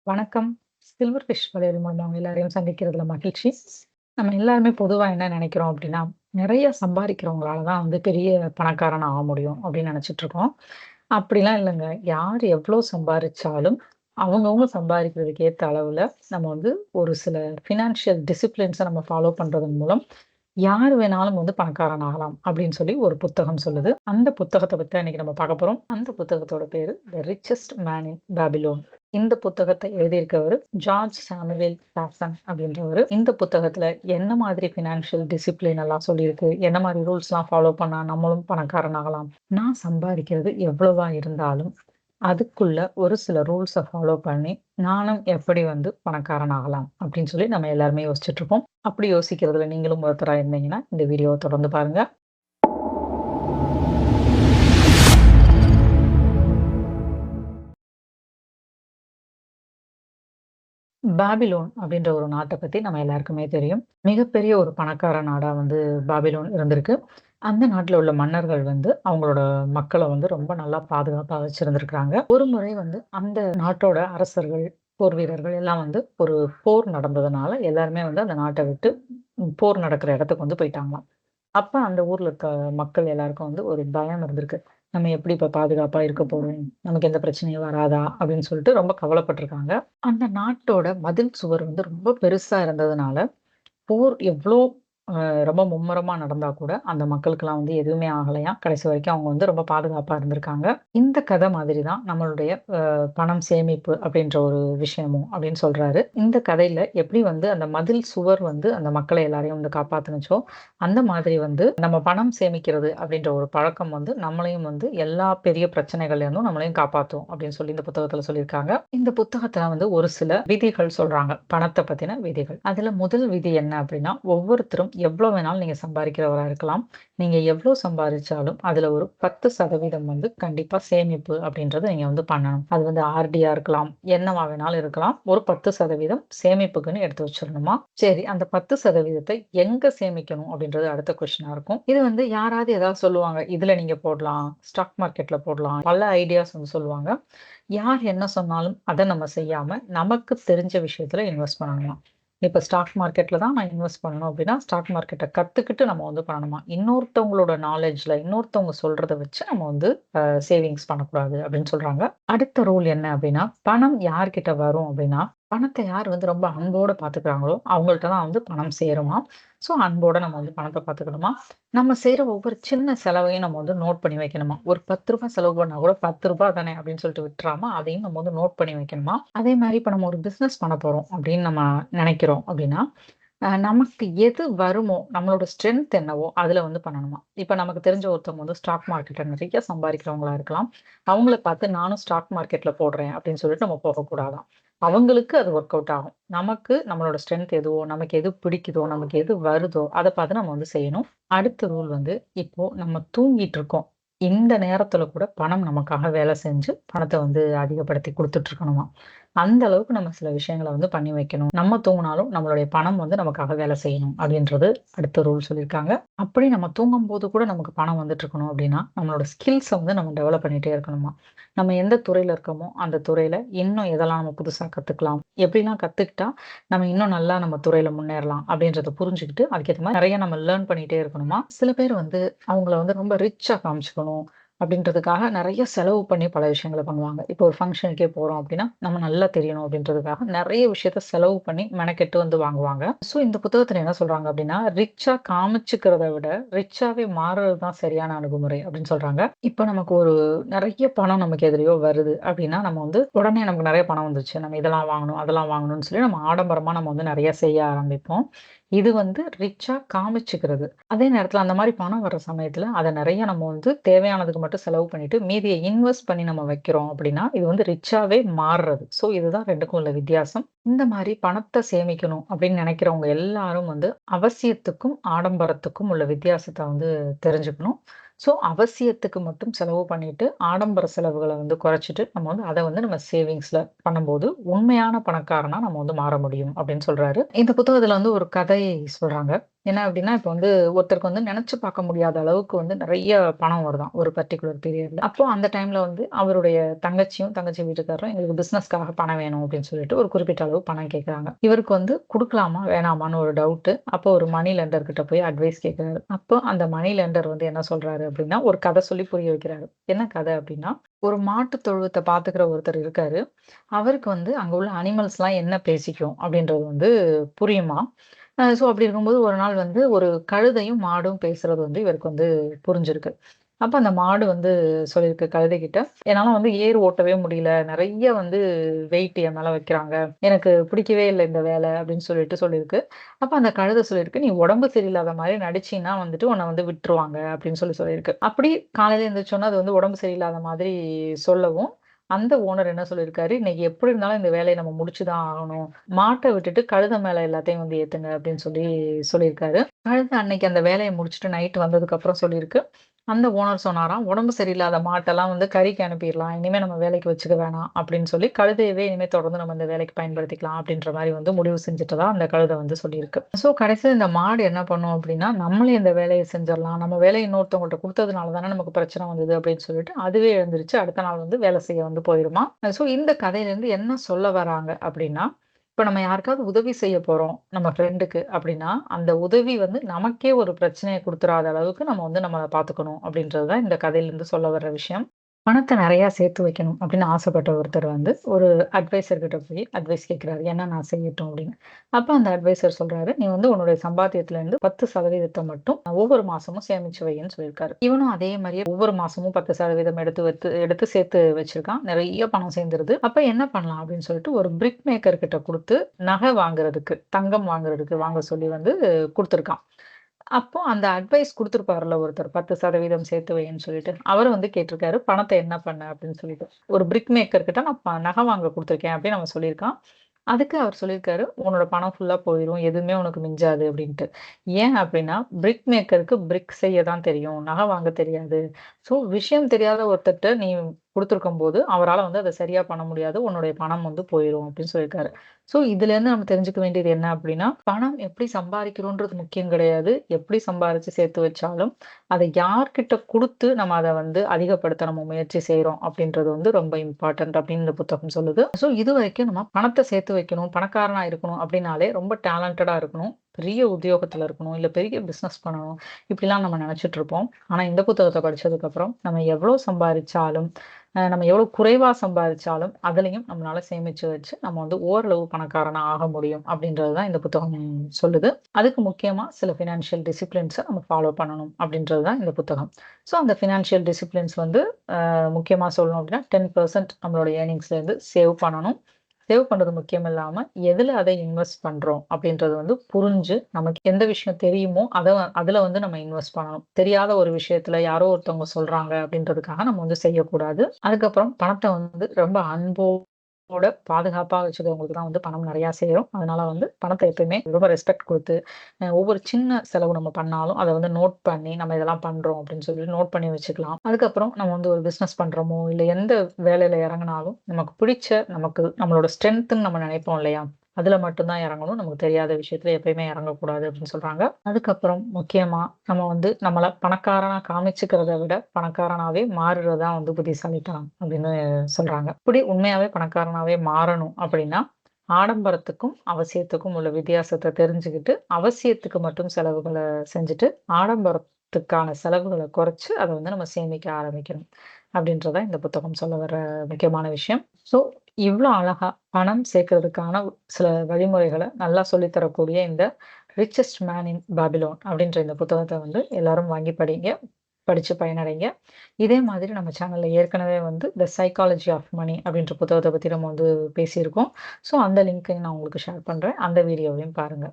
வணக்கம். Silver fish வலையொலி மூலமா உங்க எல்லாரையும் சந்திக்கிறதுல மகிழ்ச்சி. நம்ம எல்லாருமே பொதுவா என்ன நெனைக்கிறோம் அப்டின்னா, நெறைய சம்பாரிக்கிறவங்களால தான் வந்து பெரிய பணக்காரன் ஆக முடியும் அப்டின்னு நெனச்சுட்டு இருக்கோம். அப்படிலாம் இல்லங்க. யார் எவ்ளோ சம்பாரிச்சாலும், அவங்கவங்க சம்பாரிக்கிறதுக்கு ஏத்த அளவுல நம்ம வந்து ஒரு சில ஃபினான்ஷியல் டிசிப்ளின்ஸ நம்ம ஃபாலோ பண்றதன் மூலம், யார் வேணாலும் வந்து பணக்காரன் ஆகலாம் அப்படின்னு சொல்லி ஒரு புத்தகம் சொல்லுது. அந்த புத்தகத்த பத்தி தான் இன்னைக்கு நம்ம பார்க்க போறோம். அந்த புத்தகத்தோட பேரு "த ரிச்செஸ்ட் மேன் இன் பாபிலோன்". இந்த புத்தகத்த எழுதியிருக்கவரு ஜார்ஜ் சாமுவேல் டாசன் அப்படின்றவரு. இந்த புத்தகத்துல என்ன மாதிரி ஃபினான்ஷியல் டிசிப்ளின் எல்லாம் சொல்லியிருக்கு, என்ன மாரி ரூல்ஸ்லாம் ஃபாலோ பண்ணா நம்மளும் பணக்காரன் ஆகலாம், நான் சம்பாதிக்கிறது எவ்வளவா இருந்தாலும் அதுக்குள்ள ஒரு சில ரூல்ஸ ஃபாலோ பண்ணி, நானும் எப்படி வந்து பணக்காரன் ஆகலாம்? அப்படின்னு சொல்லி நம்ம எல்லாருமே யோசிச்சுட்டுருப்போம். அப்படி யோசிக்கிறதுல நீங்களும் ஒருத்தரா இருந்தீங்கன்னா, இந்த வீடியோவ தொடர்ந்து பாருங்க. பாபிலோன் அப்படின்ற ஒரு நாட்ட பத்தி நம்ம எல்லாருக்குமே தெரியும். மிகப்பெரிய ஒரு பணக்கார நாடா வந்து பாபிலோன் இருந்திருக்கு. அந்த நாட்டுல உள்ள மன்னர்கள் வந்து அவங்களோட மக்கள வந்து ரொம்ப நல்லா பாதுகாப்பா வச்சிருந்திருக்காங்க. ஒரு முறை வந்து அந்த நாட்டோட அரசர்கள், போர் வீரர்கள் எல்லாம் வந்து ஒரு போர் நடந்ததுனால எல்லாருமே வந்து அந்த நாட்ட விட்டு போர் நடக்கிற இடத்துக்கு வந்து போயிட்டாங்களாம். அப்ப அந்த ஊர்ல இருக்க மக்கள் எல்லாருக்கும் வந்து ஒரு பயம் இருந்திருக்கு. நம்ம எப்படி இப்ப பாதுகாப்பா இருக்க போறோம்? நமக்கு எந்த பிரச்சனையும் வராதா? அப்படின்னு சொல்லிட்டு ரொம்ப கவலைப்பட்டுருக்காங்க. அந்த நாட்டோட மதில் சுவர் வந்து ரொம்ப பெருசா இருந்ததுனால, போர் எவ்ளோ ரொம்ப மும்முரமா நடந்தா கூட, அந்த மக்களுக்கெல்லாம் வந்து எதுவுமே ஆகலையாம். கடைசி வரைக்கும் அவங்க வந்து ரொம்ப பாதுகாப்பா இருந்திருக்காங்க. இந்த கதை மாதிரி தான் நம்மளுடைய பணம் சேமிப்பு அப்படின்ற ஒரு விஷயமும் அப்படின்னு சொல்றாரு. இந்த கதையில எப்படி வந்து அந்த மதில் சுவர் வந்து அந்த மக்களை எல்லாரையும் வந்து காப்பாத்துனுச்சோ, அந்த மாதிரி வந்து நம்ம பணம் சேமிக்கிறது அப்படின்ற ஒரு பழக்கம் வந்து நம்மளையும் வந்து எல்லா பெரிய பிரச்சனைகள்ல இருந்தும் நம்மளையும் காப்பாத்தும் அப்படின்னு சொல்லி இந்த புத்தகத்துல சொல்லியிருக்காங்க. இந்த புத்தகத்துல வந்து ஒரு சில விதிகள் சொல்றாங்க. பணத்த பத்தின விதிகள். அதுல முதல் விதி என்ன அப்படின்னா, ஒவ்வொருத்தரும் எவ்வளோ வேணாலும் நீங்க சம்பாதிக்கிறவரா இருக்கலாம். நீங்க எவ்ளோ சம்பாரிச்சாலும், அதுல ஒரு 10% வந்து கண்டிப்பா சேமிப்பு அப்படின்றத நீங்க வந்து பண்ணணும். அது வந்து ஆர்டியா இருக்கலாம், என்னவா வேணாலும் இருக்கலாம். ஒரு 10% சேமிப்புக்குன்னு எடுத்து வச்சிரணுமா. சரி, அந்த 10% எங்க சேமிக்கணும் அப்படின்றது அடுத்த கொஸ்டினா இருக்கும். இது வந்து யாராவது ஏதாவது சொல்லுவாங்க. இதுல நீங்க போடலாம், ஸ்டாக் மார்க்கெட்ல போடலாம். பல ஐடியாஸ் வந்து சொல்லுவாங்க. யார் என்ன சொன்னாலும் அத நம்ம செய்யாம, நமக்கு தெரிஞ்ச விஷயத்துல இன்வெஸ்ட் பண்ணணுமா. இப்ப ஸ்டாக் மார்க்கெட்ல தான் நான் இன்வெஸ்ட் பண்ணணும் அப்படின்னா, ஸ்டாக் மார்க்கெட்ட கத்துக்கிட்டு நம்ம வந்து பண்ணணுமா. இன்னொருத்தவங்களோட நாலேட்ஜ்ல, இன்னொருத்தவங்க சொல்றத வச்சு நம்ம வந்து சேவிங்ஸ் பண்ணக்கூடாது அப்படின்னு சொல்றாங்க. அடுத்த ரூல் என்ன அப்படின்னா, பணம் யார்கிட்ட வரும் அப்படின்னா, பணத்த யார் வந்து ரொம்ப அன்போட பார்த்துக்கிறாங்களோ, அவங்கள்ட்ட தான் வந்து பணம் சேருமாம். ஸோ அன்போட நம்ம வந்து பணத்த பார்த்துக்கணுமா. நம்ம செய்ற ஒவ்வொரு சின்ன செலவையும் நம்ம வந்து நோட் பண்ணி வைக்கணுமா. ஒரு ரூ. 10 செலவு பண்ணா கூட ரூ. 10 தானே அப்படின்னு சொல்லிட்டு விட்டுறாம, அதையும் நம்ம வந்து நோட் பண்ணி வைக்கணுமா. அதே மாரி இப்ப நம்ம ஒரு பிசினஸ் பண்ண போறோம் அப்படின்னு நம்ம நெனைக்கிறோம் அப்படின்னா, நமக்கு எது வருமோ, நம்மளோட ஸ்ட்ரென்த் என்னவோ அதுல வந்து பண்ணணுமா. இப்ப நமக்கு தெரிஞ்ச ஒருத்தவங்க வந்து ஸ்டாக் மார்க்கெட்ல நிறைய சம்பாரிக்கிறவங்களா இருக்கலாம். அவங்கள பார்த்து நானும் ஸ்டாக் மார்க்கெட்ல போடுறேன் அப்படின்னு சொல்லிட்டு நம்ம போகக்கூடாதாம். அவங்களுக்கு அது ஒர்க் அவுட் ஆகும். நமக்கு நம்மளோட ஸ்ட்ரென்த் எதுவோ, நமக்கு எது பிடிக்குதோ, நமக்கு எது வருதோ, அத பார்த்து நம்ம வந்து செய்யணும். அடுத்த ரூல் வந்து, இப்போ நம்ம தூங்கிட்டு இருக்கோம். இந்த நேரத்துல கூட பணம் நமக்காக வேலை செஞ்சு, பணத்த வந்து அதிகப்படுத்தி குடுத்துட்டு இருக்கணுமாம். அந்த அளவுக்கு நம்ம சில விஷயங்கள வந்து பண்ணி வைக்கணும். நம்ம தூங்குனாலும் நம்மளுடைய பணம் வந்து நமக்காக வேலை செய்யணும் அப்படின்றது அடுத்த ரூல் சொல்லியிருக்காங்க. அப்படி நம்ம தூங்கும்போது கூட நமக்கு பணம் வந்துட்டு இருக்கணும் அப்படின்னா, நம்மளோட ஸ்கில்ஸ வந்து நம்ம டெவலப் பண்ணிட்டே இருக்கணுமா. நம்ம எந்த துறையில இருக்கோமோ, அந்த துறையில இன்னும் எதெல்லாம் நம்ம புதுசா கத்துக்கலாம். எப்படிலாம் கத்துக்கிட்டா நம்ம இன்னும் நல்லா நம்ம துறையில முன்னேறலாம் அப்படின்றத புரிஞ்சுக்கிட்டு, அதுக்கேத்த மாரி நெறைய நம்ம லேர்ன் பண்ணிட்டே இருக்கணுமா. சில பேர் வந்து அவங்கள வந்து ரொம்ப ரிச்சா காமிச்சுக்கணும் அப்படின்றதுக்காக நெறைய செலவு பண்ணி பல விஷயங்கள பண்ணுவாங்க. இப்போ ஒரு ஃபங்ஷனுக்கே போறோம் அப்படின்னா, நம்ம நல்லா தெரியணும் அப்படின்றதுக்காக நெறைய விஷயத்த செலவு பண்ணி மெனக்கெட்டு வந்து வாங்குவாங்க. ஸோ இந்த புத்தகத்துல என்ன சொல்றாங்க அப்படின்னா, ரிச்சா காமிச்சுக்கிறத விட ரிச்சாவே மாறுறது தான் சரியான அணுகுமுறை அப்படின்னு சொல்றாங்க. இப்ப நமக்கு ஒரு நெறைய பணம் நமக்கு எதிலயோ வருது அப்படின்னா, நம்ம வந்து உடனே நமக்கு நெறைய பணம் வந்துருச்சு. நம்ம இதெல்லாம் வாங்கணும், அதெல்லாம் வாங்கணும்னு சொல்லி நம்ம ஆடம்பரமா நம்ம வந்து நெறைய செய்ய ஆரம்பிப்போம். இது வந்து ரிச்சா காமிச்சுக்கிறது. அதே நேரத்துல அந்த மாரி பணம் வர சமயத்துல, அத நெறைய நம்ம வந்து தேவையானதுக்கு மட்டும் செலவு பண்ணிட்டு, மீதிய இன்வெஸ்ட் பண்ணி நம்ம வைக்கிறோம் அப்படின்னா, இது வந்து ரிச்சாவே மாறுறது. ஸோ இதுதான் 2க்கும் உள்ள வித்தியாசம். இந்த மாரி பணத்த சேமிக்கணும் அப்படின்னு நெனைக்கிறவங்க எல்லாரும் வந்து அவசியத்துக்கும், ஆடம்பரத்துக்கும் உள்ள வித்தியாசத்த வந்து தெரிஞ்சுக்கணும். ஸோ அவசியத்துக்கு மட்டும் செலவு பண்ணிட்டு, ஆடம்பர செலவுகள வந்து குறைச்சுட்டு, நம்ம வந்து அத வந்து நம்ம சேவிங்ஸ்ல பண்ணும்போது, உண்மையான பணக்காரனா நம்ம வந்து மாற முடியும் அப்படின்னு சொல்றாரு. இந்த புத்தகத்துல வந்து ஒரு கதை சொல்றாங்க. என்ன அப்டின்னா, இப்ப வந்து ஒருத்தருக்கு வந்து நெனச்சு பார்க்க முடியாத அளவுக்கு வந்து நெறைய பணம் வருதாம், ஒரு பர்ட்டிகுலர் பீரியட்ல. அப்போ அந்த டைம்ல வந்து அவருடைய தங்கச்சி வீட்டுக்காரரும் எங்களுக்கு பிசினஸ்க்காக பணம் வேணும் அப்டின்னு சொல்லிட்டு ஒரு குறிப்பிட்ட அளவு பணம் கேட்கறாங்க. இவருக்கு வந்து குடுக்கலாமா? வேணாமான்னு ஒரு டவுட்டு. அப்போ ஒரு மணி லெண்டர் கிட்ட போய் அட்வைஸ் கேட்கறாரு. அப்போ அந்த மணி லெண்டர் வந்து என்ன சொல்றாரு அப்டின்னா, ஒரு கத சொல்லி புரிய வைக்கிறாரு. என்ன கத அப்டின்னா, ஒரு மாட்டு தொழுவத்த பார்த்துக்கிற ஒருத்தர் இருக்காரு. அவருக்கு வந்து அங்க உள்ள அனிமல்ஸ்லாம் என்ன பேசிக்கும் அப்டின்றது வந்து புரியுமாம். ஸோ அப்படி இருக்கும்போது ஒரு நாள் வந்து ஒரு கழுதையும், மாடும் பேசுறது வந்து இவருக்கு வந்து புரிஞ்சிருக்கு. அப்ப அந்த மாடு வந்து சொல்லியிருக்கு கழுதைகிட்ட, "என்னால வந்து ஏர் ஓட்டவே முடியல. நெறைய வந்து வெயிட் என் மேல வைக்கிறாங்க. எனக்கு பிடிக்கவே இல்ல இந்த வேல." அப்படின்னு சொல்லிட்டு சொல்லியிருக்கு. அப்ப அந்த கழுதை சொல்லியிருக்கு, "நீ உடம்பு சரியில்லாத மாரி நடிச்சீன்னா வந்துட்டு உன்ன வந்து விட்டுருவாங்க." அப்படின்னு சொல்லியிருக்கு. அப்படி காலையில எந்திரிச்சோனே அது வந்து உடம்பு சரியில்லாத மாதிரி சொல்லவும், அந்த ஓனர் என்ன சொல்லியிருக்காரு, "இன்னைக்கு எப்படி இருந்தாலும் இந்த வேலைய நம்ம முடிச்சு தான் ஆகணும். மாட்ட விட்டுட்டு கழுத மேல எல்லாத்தையும் வந்து ஏத்துங்க." அப்படின்னு சொல்லியிருக்காரு. கழுத அன்னைக்கு அந்த வேலைய முடிச்சுட்டு நைட் வந்ததுக்கப்புறம் சொல்லியிருக்கு. அந்த ஓனர் சொன்னாராம், "உடம்பு சரியில்லாத மாட்டெல்லாம் வந்து கறிக்கு அனுப்பிர்லாம். இனிமே நம்ம வேலைக்கு வச்சுக்க வேணாம்." அப்படின்னு சொல்லி கழுதையவே இனிமே தொடர்ந்து நம்ம இந்த வேலைக்கு பயன்படுத்திக்கலாம் அப்படின்ற மாரி வந்து முடிவு செஞ்சுட்டதா அந்த கழுத வந்து சொல்லியிருக்கு. ஸோ கடைசில இந்த மாடு என்ன பண்ணும் அப்படின்னா, நம்மளே இந்த வேலைய செஞ்சிரலாம். நம்ம வேலைய இன்னொருத்தவங்கள்ட்ட குடுத்ததுனால தானே நமக்கு பிரச்சனை வந்தது அப்படின்னு சொல்லிட்டு, அதுவே எழுந்திருச்சு அடுத்த நாள் வந்து வேலை செய்ய வந்து போயிருமாம். ஸோ இந்த கதையிலேருந்து என்ன சொல்ல வராங்க அப்படின்னா, இப்ப நம்ம யாருக்காவது உதவி செய்ய போறோம், நம்ம ஃப்ரெண்டுக்கு அப்படின்னா, அந்த உதவி வந்து நமக்கே ஒரு பிரச்சனைய குடுத்துறாத அளவுக்கு நம்ம வந்து நம்மள பார்த்துக்கணும் அப்படின்றது தான் இந்த கதையிலருந்து சொல்ல வர்ற விஷயம். பணத்த நெறையா சேர்த்து வைக்கணும் அப்படின்னு ஆசைப்பட்ட ஒருத்தர் வந்து ஒரு அட்வைசர் கிட்ட போய் அட்வைஸ் கேட்கிறாரு. என்ன நான் செய்யட்டும் அப்படின்னு. அப்ப அந்த அட்வைசர் சொல்றாரு, "நீ வந்து உன்னுடைய சம்பாத்தியத்திலேருந்து 10% மட்டும் ஒவ்வொரு மாசமும் சேமிச்சு வைன்னு" சொல்லியிருக்காரு. இவனும் அதே மாரியே ஒவ்வொரு மாசமும் 10% எடுத்து சேர்த்து வச்சிருக்கான். நெறைய பணம் சேர்ந்துருது. அப்ப என்ன பண்ணலாம் அப்படின்னு சொல்லிட்டு ஒரு பிரிக் மேக்கர் கிட்ட குடுத்து நகை வாங்குறதுக்கு, தங்கம் வாங்குறதுக்கு வாங்க சொல்லி வந்து குடுத்துருக்கான். அப்போ அந்த அட்வைஸ் குடுத்துருப்பார்ல ஒருத்தர் 10% சேர்த்து வைன்னு சொல்லிட்டு. அவரு வந்து கேட்டிருக்காரு, "பணத்த என்ன பண்ண?" அப்படின்னு சொல்லிட்டு. ஒரு பிரிக் மேக்கர் கிட்ட நான் நகை வாங்க குடுத்துருக்கேன் அப்படின்னு அவன் சொல்லியிருக்கான். அதுக்கு அவர் சொல்லியிருக்காரு, "உன்னோட பணம் ஃபுல்லா போயிரும். எதுவுமே உனக்கு மிஞ்சாது" அப்படின்ட்டு. ஏன் அப்படின்னா, பிரிக் மேக்கருக்கு பிரிக் செய்ய தான் தெரியும். நகை வாங்க தெரியாது. ஸோ விஷயம் தெரியாத ஒருத்தர்ட்ட நீ குடுத்துருக்கும்போது, அவரால வந்து அத சரியா பண்ண முடியாது. உன்னுடைய பணம் வந்து போயிரும் அப்படின்னு சொல்லியிருக்காரு. ஸோ இதுலேருந்து நம்ம தெரிஞ்சுக்க வேண்டியது என்ன அப்படின்னா, பணம் எப்படி சம்பாரிக்கிறோன்றது முக்கியம் கிடையாது. எப்படி சம்பாரிச்சு சேர்த்து வச்சாலும், அத யார்கிட்ட குடுத்து நம்ம அத வந்து அதிகப்படுத்த நம்ம முயற்சி செய்றோம் அப்படின்றது வந்து ரொம்ப இம்பார்ட்டன்ட் அப்படின்னு இந்த புத்தகம் சொல்லுது. ஸோ இதுவரைக்கும் நம்ம பணத்த சேர்த்து வைக்கணும், பணக்காரனா இருக்கணும் அப்படின்னாலே ரொம்ப டேலண்டடா இருக்கணும். பெரிய உத்தியோகத்துல இருக்கணும், இல்ல பெரிய பிசினஸ் பண்ணணும். இப்படிலாம் நம்ம நெனச்சுட்டு இருப்போம். ஆனா இந்த புத்தகத்த படிச்சதுக்கப்புறம், நம்ம எவ்வளோ சம்பாரிச்சாலும், நம்ம எவ்வளோ குறைவா சம்பாதிச்சாலும், அதுலயும் நம்மளால சேமிச்சு வச்சு, நம்ம வந்து ஓரளவு பணக்காரனா ஆக முடியும் அப்படின்றது தான் இந்த புத்தகம் சொல்லுது. அதுக்கு முக்கியமா சில ஃபினான்ஷியல் டிசிப்ளின்ஸ நம்ம ஃபாலோ பண்ணணும் அப்படின்றது தான் இந்த புத்தகம். ஸோ அந்த ஃபினான்ஷியல் டிசிப்ளின்ஸ் வந்து முக்கியமா சொல்லணும் அப்படின்னா 10% நம்மளோட ஏர்னிங்ஸ்லேருந்து சேவ் பண்ணணும். சேவ் பண்றது முக்கியம் இல்லாம, எதுல அத இன்வெஸ்ட் பண்றோம் அப்படின்றது வந்து புரிஞ்சு, நமக்கு எந்த விஷயம் தெரியுமோ, அதுல வந்து நம்ம இன்வெஸ்ட் பண்ணணும். தெரியாத ஒரு விஷயத்துல யாரோ ஒருத்தவங்க சொல்றாங்க அப்படின்றதுக்காக நம்ம வந்து செய்யக்கூடாது. அதுக்கப்புறம் பணத்த வந்து ரொம்ப அன்போட பாதுகாப்பா வச்சுக்கிறவங்களுக்கு தான் வந்து பணம் நெறையா சேரும். அதனால வந்து பணத்த எப்பயுமே ரொம்ப ரெஸ்பெக்ட் குடுத்து, ஒவ்வொரு சின்ன செலவு நம்ம பண்ணாலும், அத வந்து நோட் பண்ணி, நம்ம இதெல்லாம் பண்றோம் அப்படின்னு சொல்லிட்டு நோட் பண்ணி வச்சுக்கலாம். அதுக்கப்புறம் நம்ம வந்து ஒரு பிசினஸ் பண்றோமோ, இல்ல எந்த வேலையில இறங்குனாலும், நமக்கு பிடிச்ச நமக்கு நம்மளோட ஸ்ட்ரென்த்ன்னு நம்ம நினைப்போம் இல்லையா? அதுல மட்டும் தான் இறங்கணும். நமக்கு தெரியாத விஷயத்துல எப்பயுமே இறங்கக்கூடாது அப்படின்னு சொல்றாங்க. அதுக்கப்புறம் முக்கியமா நம்ம வந்து நம்மள பணக்காரனா காமிச்சுக்கிறத விட, பணக்காரனாவே மாறுறது தான் வந்து புத்திசாலித்தனம் அப்படின்னு சொல்றாங்க. இப்படி உண்மையாவே பணக்காரனாவே மாறணும் அப்படின்னா, ஆடம்பரத்துக்கும், அவசியத்துக்கும் உள்ள வித்தியாசத்த தெரிஞ்சுக்கிட்டு, அவசியத்துக்கு மட்டும் செலவுகள செஞ்சுட்டு, ஆடம்பரத்துக்கான செலவுகள குறைச்சு, அத வந்து நம்ம சேமிக்க ஆரம்பிக்கணும். அப்படின்றது தான் இந்த புத்தகம் சொல்ல வர முக்கியமான விஷயம். ஸோ, இவ்ளோ அழகா பணம் சேர்க்கிறதுக்கான சில வழிமுறைகள நல்லா சொல்லி தரக்கூடிய இந்த ரிச்சஸ்ட் மேன் இன் பாபிலோன் அப்படின்ற இந்த புத்தகத்த வந்து எல்லாரும் வாங்கி படிங்க. படிச்சு பயனடைங்க. இதே மாதிரி நம்ம சேனல்ல ஏற்கனவே வந்து த சைக்காலஜி ஆஃப் மனி அப்படின்ற புத்தகத்த பத்தி நம்ம வந்து பேசியிருக்கோம். ஸோ அந்த லிங்க்கையும் நான் உங்களுக்கு ஷேர் பண்றேன். அந்த வீடியோவையும் பாருங்க.